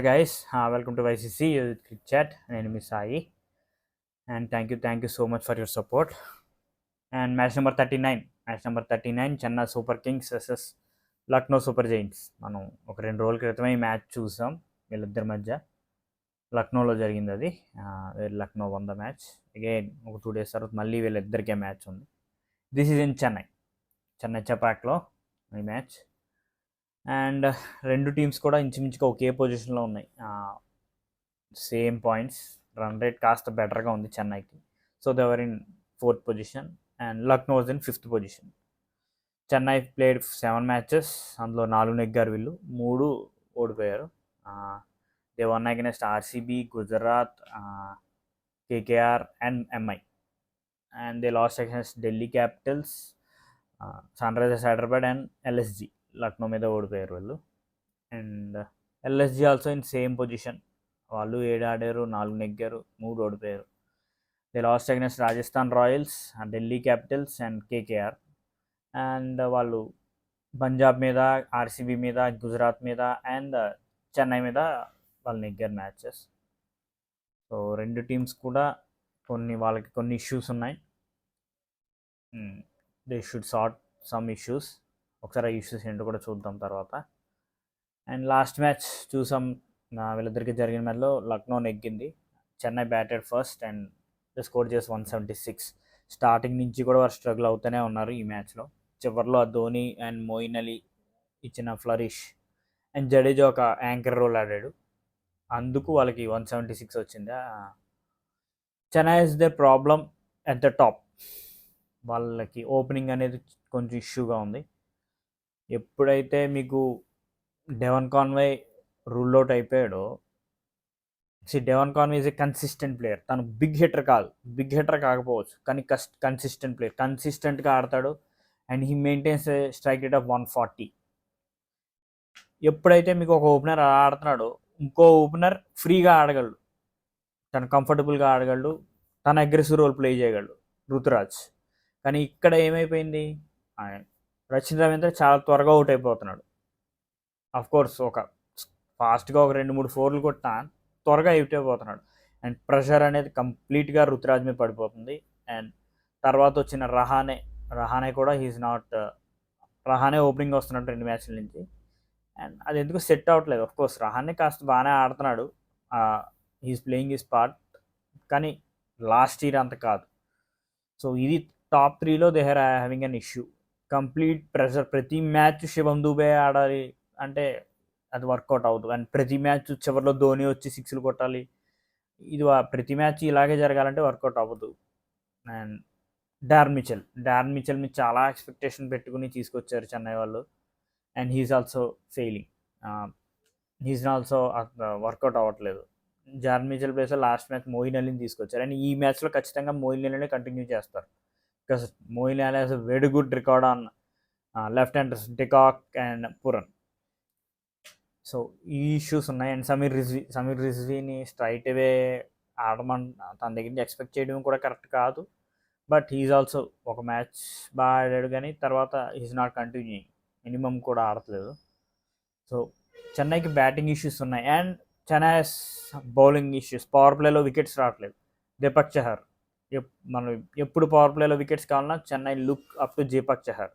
Guys, welcome to YCC Cricket Chat. నేను మీ Sai and thank you so much for your support. And match number 39 Chennai Super Kings versus Lucknow Super Giants. మనం ఒక 2 రోజుల క్రితమే ఈ match చూసాం. వీళ్ళిద్దరి మధ్య లక్నోలో జరిగింది అది. Lucknow one the match. Again ఒక 2 days తర్వాత మళ్ళీ వీళ్ళిద్దరికే మ్యాచ్ ఉంది. దిస్ ఈజ్ ఇన్ చెన్నై చపాక్లో ఈ మ్యాచ్. అండ్ రెండు టీమ్స్ కూడా ఇంచుమించుగా ఒకే పొజిషన్లో ఉన్నాయి. సేమ్ పాయింట్స్, రన్ రేట్ కాస్త బెటర్గా ఉంది చెన్నైకి. So they were in 4th position and Lucknow was in 5th position. Chennai played 7 matches, అందులో 4 నెగ్గారు వీళ్ళు, 3 ఓడిపోయారు. They won against RCB, Gujarat, KKR and MI. And they lost against Delhi Capitals, Sun Risers Hyderabad and LSG. Lucknow మీద ఓడిపోయారు వాళ్ళు. And LSG also in same position. వాళ్ళు 7 ఆడారు, 4 నెగ్గారు, 3 ఓడిపోయారు. They lost against Rajasthan Royals, Delhi Capitals and KKR. And వాళ్ళు పంజాబ్ మీద, ఆర్సీబీ మీద, గుజరాత్ మీద అండ్ చెన్నై మీద వాళ్ళు నెగ్గారు మ్యాచెస్. సో రెండు టీమ్స్ కూడా వాళ్ళకి కొన్ని ఇష్యూస్ ఉన్నాయి. They should sort some issues. ఒకసారి ఆ ఇష్యూస్ ఏంటో కూడా చూద్దాం తర్వాత. అండ్ లాస్ట్ మ్యాచ్ చూసాం, వీళ్ళిద్దరికి జరిగిన మ్యాచ్లో లక్నో నెగ్గింది. Chennai batted first and score చేసి 176. స్టార్టింగ్ నుంచి కూడా వారు స్ట్రగుల్ అవుతూనే ఉన్నారు ఈ మ్యాచ్లో. చివరిలో ఆ ధోని అండ్ మోయిన్ అలీ ఇచ్చిన ఫ్లరిష్ అండ్ జడేజా ఒక యాంకర్ రోల్ ఆడాడు, అందుకు వాళ్ళకి 176 వచ్చింది. Chennai is the problem at the top. వాళ్ళకి ఓపెనింగ్ అనేది కొంచెం ఇష్యూగా ఉంది. ఎప్పుడైతే మీకు డెవన్ కాన్వే రూల్ అవుట్ అయిపోయాడో, Devon Conway is a consistent player. తను బిగ్ హిట్టర్ కాకపోవచ్చు, కానీ కన్సిస్టెంట్ ప్లేయర్. కన్సిస్టెంట్గా ఆడతాడు and he maintains a strike rate of 140. ఎప్పుడైతే మీకు ఒక ఓపెనర్ ఆడుతున్నాడో, ఇంకో ఓపెనర్ ఫ్రీగా ఆడగలడు, తను కంఫర్టబుల్గా ఆడగలడు, తన అగ్రెసివ్ రోల్ ప్లే చేయగలడు రుతురాజ్. కానీ ఇక్కడ ఏమైపోయింది, రచిన్ రవీంద్ర చాలా త్వరగా అవుట్ అయిపోతున్నాడు. కోర్స్ ఒక ఫాస్ట్గా ఒక 2-3 4 కొట్టినా త్వరగా అవుట్ అయిపోతున్నాడు. అండ్ ప్రెషర్ అనేది కంప్లీట్గా రుతురాజ్ మీద పడిపోతుంది. అండ్ తర్వాత వచ్చిన రహానే కూడా రహానే ఓపెనింగ్ వస్తున్నాడు 2 మ్యాచ్ల నుంచి. అండ్ అది ఎందుకు సెట్ అవ్వట్లేదు. కోర్స్ రహానే కాస్త బాగానే ఆడుతున్నాడు, హీస్ ప్లేయింగ్ హిస్ పార్ట్, కానీ లాస్ట్ ఇయర్ అంత కాదు. సో ఇది టాప్ 3లో they are having an issue. Complete pressure. ప్రతి మ్యాచ్ శివం దుబే ఆడాలి అంటే అది వర్కౌట్ అవ్వదు. అండ్ ప్రతి మ్యాచ్ చివరిలో ధోని వచ్చి 6లు కొట్టాలి, ఇది ప్రతి మ్యాచ్ ఇలాగే జరగాలంటే వర్కౌట్ అవ్వదు. అండ్ డార్న్ మిచెల్ మీద చాలా ఎక్స్పెక్టేషన్ పెట్టుకుని తీసుకొచ్చారు చెన్నై వాళ్ళు. And he's also failing. He's also work out అవ్వట్లేదు. డార్న్ మిచెల్ ప్లేస్లో లాస్ట్ మ్యాచ్ మోయిన్ అలీని తీసుకొచ్చారు. అండ్ ఈ మ్యాచ్లో ఖచ్చితంగా మోయిన్ అలీనే కంటిన్యూ చేస్తారు, because Moin Ali has a very good record on left handers de Kock and Pooran. So ఈ ఇష్యూస్ ఉన్నాయి. అండ్ సమీర్ రిజ్వీని స్ట్రైట్ అవే తన దగ్గర నుంచి ఎక్స్పెక్ట్ చేయడం కూడా కరెక్ట్ కాదు. బట్ హీఈస్ ఆల్సో ఒక మ్యాచ్ బాగా ఆడాడు, కానీ తర్వాత హీఈస్ నాట్ కంటిన్యూయింగ్, మినిమం కూడా ఆడట్లేదు. సో చెన్నైకి బ్యాటింగ్ ఇష్యూస్ ఉన్నాయి and Chennai bowling issues. Power ప్లేలో వికెట్స్ రావట్లేదు. దీపక్ చహర్, మనం ఎప్పుడు పవర్ ప్లేలో వికెట్స్ కావాలన్నా Chennai look up to Deepak Chahar,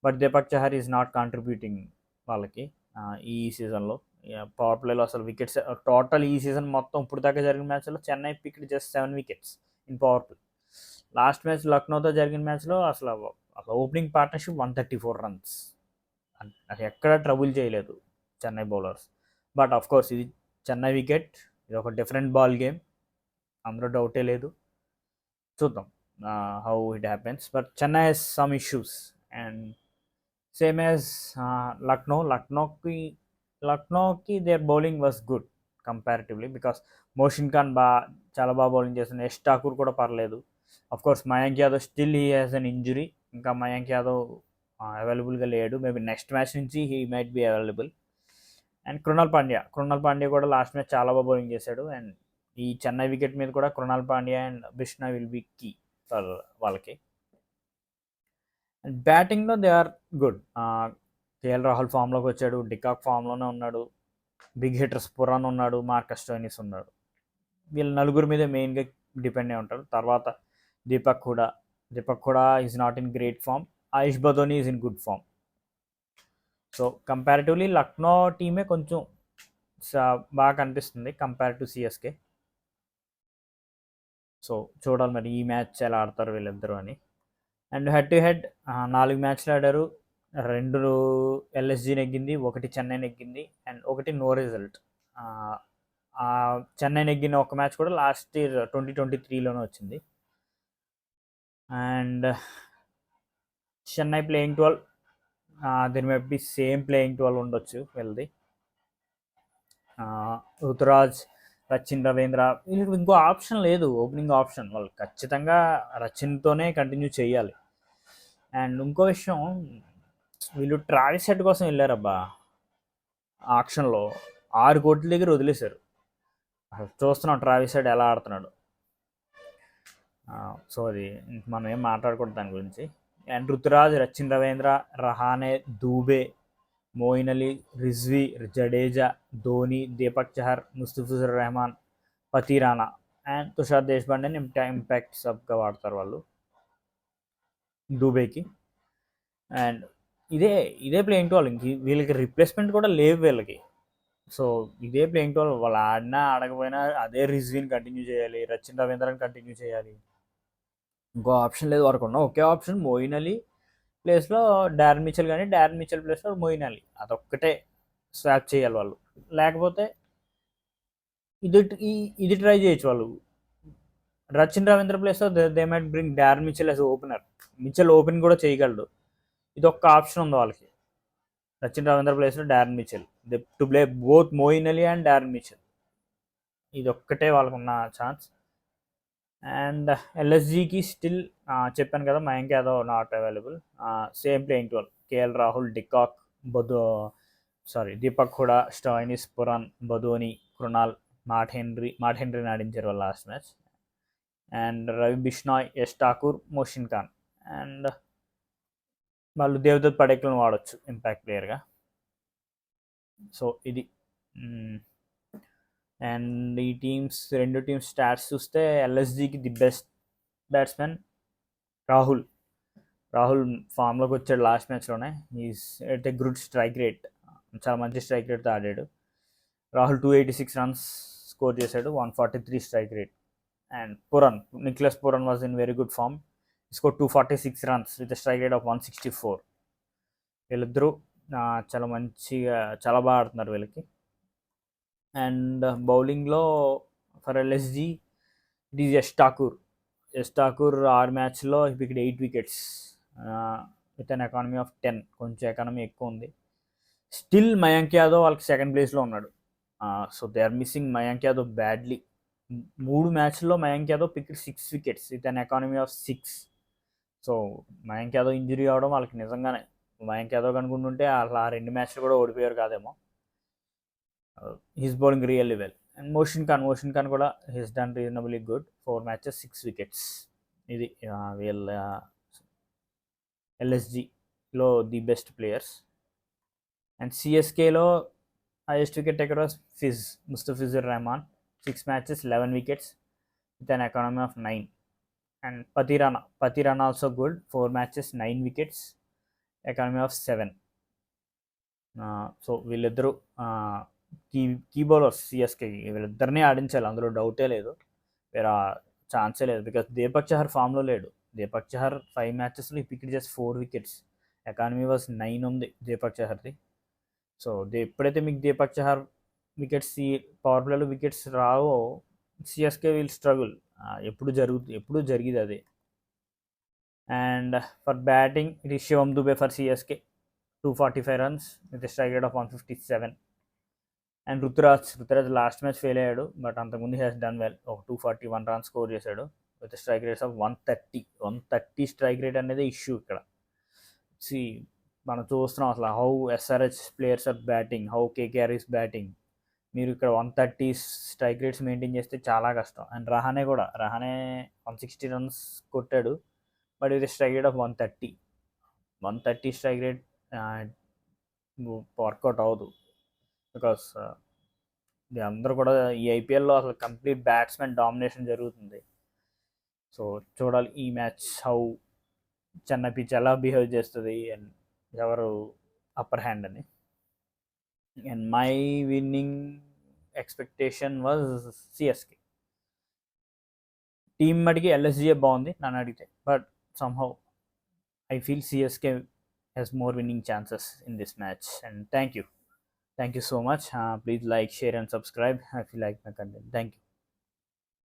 but Deepak Chahar is not contributing వాళ్ళకి ఈ సీజన్లో. పవర్ ప్లేలో అసలు వికెట్స్ టోటల్ ఈ సీజన్ మొత్తం ఇప్పుడు దాకా జరిగిన మ్యాచ్లో Chennai picked just 7 wickets in power play. Last match లక్నోతో జరిగిన మ్యాచ్లో అసలు ఓపెనింగ్ పార్ట్నర్షిప్ 134 runs. అది ఎక్కడ ట్రబుల్ చేయలేదు చెన్నై బౌలర్స్. బట్ కోర్స్ ఇది చెన్నై వికెట్, ఇది ఒక డిఫరెంట్ బాల్ గేమ్, అందులో డౌటే లేదు. చూద్దాం how it happens. But Chennai has some issues and same as లక్నోకి their bowling was good comparatively, because Mohsin Khan చాలా బాగా బౌలింగ్ చేస్తుంది. యష్ ఠాకూర్ కూడా పర్లేదు. Course Mayank Yadav still he has an injury. ఇంకా మయాంక్ యాదవ్ అవైలబుల్గా లేడు. మేబీ నెక్స్ట్ మ్యాచ్ నుంచి he might be available. And Krunal Pandya కూడా లాస్ట్ మ్యాచ్ చాలా బాగా బౌలింగ్ చేశాడు. అండ్ ఈ చెన్నై వికెట్ మీద కూడా Krunal Pandya and Bishnoi will be key for వాళ్ళకి. అండ్ బ్యాటింగ్లో they are good. KL Rahul ఫామ్లోకి వచ్చాడు, డికాక్ ఫామ్లోనే ఉన్నాడు. బిగ్ హిట్టర్స్ పురాన్ ఉన్నాడు, మార్కస్ స్టోయినిస్ ఉన్నాడు. వీళ్ళ నలుగురు మీద మెయిన్గా డిపెండ్ అయి ఉంటారు. తర్వాత దీపక్ కూడా is not in great form. Ayush Badoni is in good form. So comparatively Lucknow టీమే కొంచెం బాగా కనిపిస్తుంది కంపేర్ టు సిఎస్కే. సో చూడాలి మరి ఈ మ్యాచ్ ఎలా ఆడతారు వీళ్ళిద్దరూ అని. అండ్ హెడ్ టు హెడ్ 4 మ్యాచ్లు ఆడారు. 2 ఎల్ఎస్జీ నెగ్గింది, 1 చెన్నై నెగ్గింది, అండ్ 1 నో రిజల్ట్. చెన్నై నెగ్గిన ఒక మ్యాచ్ కూడా లాస్ట్ ఇయర్ 2023లోనే వచ్చింది. అండ్ చెన్నై ప్లేయింగ్ 12, దీని మీద బి సేమ్ ప్లేయింగ్ 12 ఉండొచ్చు వీళ్ళది. రుతురాజ్, రచిన్ రవీంద్ర, వీళ్ళకి ఇంకో ఆప్షన్ లేదు, ఓపెనింగ్ ఆప్షన్. వాళ్ళు ఖచ్చితంగా రచిన్తోనే కంటిన్యూ చేయాలి. అండ్ ఇంకో విషయం, వీళ్ళు ట్రావిస్ హెడ్ కోసం వెళ్ళారబ్బా ఆక్షన్లో. 6 కోట్ల దగ్గర వదిలేశారు. చూస్తున్నాం ట్రావిస్ హెడ్ ఎలా ఆడుతున్నాడు. సో అది మనం ఏం మాట్లాడకూడదు దాని గురించి. And Ruturaj, Rachin Ravindra, Rahane, Dubey, Moeen Ali, Rizvi, Jadeja, Dhoni, Deepak Chahar, Mustafizur Rahman, పతి రాణా అండ్ తుషార్ దేశపాండేని ఇంపాక్ట్ సబ్గా వాడతారు వాళ్ళు దూబేకి. అండ్ ఇదే ప్లేయింగ్ 12. ఇంక వీళ్ళకి రిప్లేస్మెంట్ కూడా లేవు వీళ్ళకి. సో ఇదే ప్లేయింగ్ 12. వాళ్ళు ఆడినా ఆడకపోయినా అదే రిజ్వీని కంటిన్యూ చేయాలి, రచిన్ రవీంద్రని కంటిన్యూ చేయాలి. ఇంకో ఆప్షన్ లేదు. వరకు ఉన్న ఒకే ఆప్షన్ మోయిన్ అలీ ప్లేస్లో డారెన్ మిచెల్, కానీ డారెన్ మిచెల్ ప్లేస్లో మోయిన్ అలీ. అదొక్కటే స్వాప్ చేయాలి వాళ్ళు. లేకపోతే ఇది ట్రై చేయొచ్చు వాళ్ళు. రచిన్ రవీంద్ర ప్లేస్లో they might bring Daren Mitchell as opener. Mitchell open కూడా చేయగలడు. ఇది ఒక్క ఆప్షన్ ఉంది వాళ్ళకి. రచిన్ రవీంద్ర ప్లేస్లో Daryl Mitchell to play both Moeen Ali and Daryl Mitchell. ఇది ఒక్కటే వాళ్ళకున్న ఛాన్స్. అండ్ ఎల్ఎస్జీకి స్టిల్ చెప్పాను కదా, Mayank Yadav not available. Same playing 12. KL Rahul, de Kock, Deepak Hooda, Stoinis, Pooran, Badoni, Krunal, Matt హెన్రీని ఆడించారు వాళ్ళు last match. And Ravi Bishnoi, Yash Thakur, Mohsin Khan. And వాళ్ళు దేవదత్ పడేకల్ని వాడచ్చు ఇంపాక్ట్ ప్లేయర్గా. సో ఇది. అండ్ ఈ రెండు టీమ్స్ స్టాట్స్ చూస్తే ఎల్ఎస్జీకి ది బెస్ట్ బ్యాట్స్మెన్ రాహుల్ ఫామ్లోకి వచ్చాడు లాస్ట్ మ్యాచ్లోనే. Is at a good strike rate, చాలా మంచి స్ట్రైక్ రేట్తో ఆడాడు. రాహుల్ 286 రన్స్ స్కోర్ చేశాడు, 143 strike rate. And Nicholas Pooran was in very good form. Score 246 runs with strike rate of 164. వీళ్ళిద్దరూ చాలా బాగా ఆడుతున్నారు వీళ్ళకి. అండ్ బౌలింగ్లో for LSG it is Yash Thakur. 6 మ్యాచ్లో ఇక్కడ 8 wickets with an economy of 10. కొంచెం ఎకానమీ ఎక్కువ ఉంది. స్టిల్ మయాంక్ యాదవ్ వాళ్ళకి సెకండ్ ప్లేస్లో ఉన్నాడు. So they are missing Mayank Yadav badly. 3 మ్యాచ్ల్లో Mayank Yadav picked 6 wickets with an economy of 6. So Mayank Yadav injury అవడం వాళ్ళకి నిజంగానే, మయాంక్ యాదవ్ కనుకుంటుంటే అలా 2 మ్యాచ్లు కూడా ఓడిపోయారు కాదేమో. He's bowling really well. And Mohsin Khan కూడా he's done reasonably good. 4 matches 6 wickets. ఇది వీళ్ళ ఎల్ఎస్జిలో ది బెస్ట్ ప్లేయర్స్. అండ్ సిఎస్కేలో highest wicket taker was Mustafizur Rahman. 6 matches 11 wickets with an economy of 9. And Pathirana also good. 4 matches 9 wickets, economy of 7. So వీళ్ళిద్దరూ key bowlers సిఎస్కేకి. వీళ్ళిద్దరినీ ఆడించాలి, అందులో డౌటే లేదు, వేరే ఛాన్సే లేదు. బికాస్ దీపక్ చహర్ ఫామ్లో లేడు. దీపక్ చహర్ 5 మ్యాచెస్లో picked just 4 wickets, economy was 9 ఉంది దీపక్ చహర్ది. సో ఎప్పుడైతే మీకు దీపక్ చహర్ వికెట్స్, పవర్ ప్లేలో వికెట్స్ రావో సిఎస్కే విల్ స్ట్రగుల్. ఎప్పుడు జరిగింది అదే. And for batting it is Shivam Dube for CSK, 245 runs with strike rate of 157. And Ruturaj last match fail అయ్యాడు, బట్ అంతకుముందు హ్యాస్ డన్ వెల్. ఒక 241 రన్స్ స్కోర్ చేశాడు with strike rates of 130 strike rate అనేది issue ఇక్కడ. మనం చూస్తున్నాం అసలు how SRH players are batting, how KKR is batting. మీరు ఇక్కడ 130 స్ట్రైక్ రేట్స్ మెయింటైన్ చేస్తే చాలా కష్టం. అండ్ రహానే 160 రన్స్ కొట్టాడు, బట్ ఇది strike rate of 130 strike rate work out అవ్వదు. బికాస్ ఇది అందరూ కూడా ఈ ఐపీఎల్లో అసలు కంప్లీట్ బ్యాట్స్మెన్ డామినేషన్ జరుగుతుంది. సో చూడాలి ఈ మ్యాచ్ హౌ చెన్నై పిచ్ ఎలా బిహేవ్ చేస్తుంది అండ్ ఎవరు అప్పర్ హ్యాండ్ అని. And my winnowing expectation was CSK. Team మటుకి ఎల్ఎస్జిఏ బాగుంది నన్ను అడిగితే, but somehow I feel CSK has more winning chances in this match. And thank you so much. Please like, share and subscribe if you like my content. Thank you.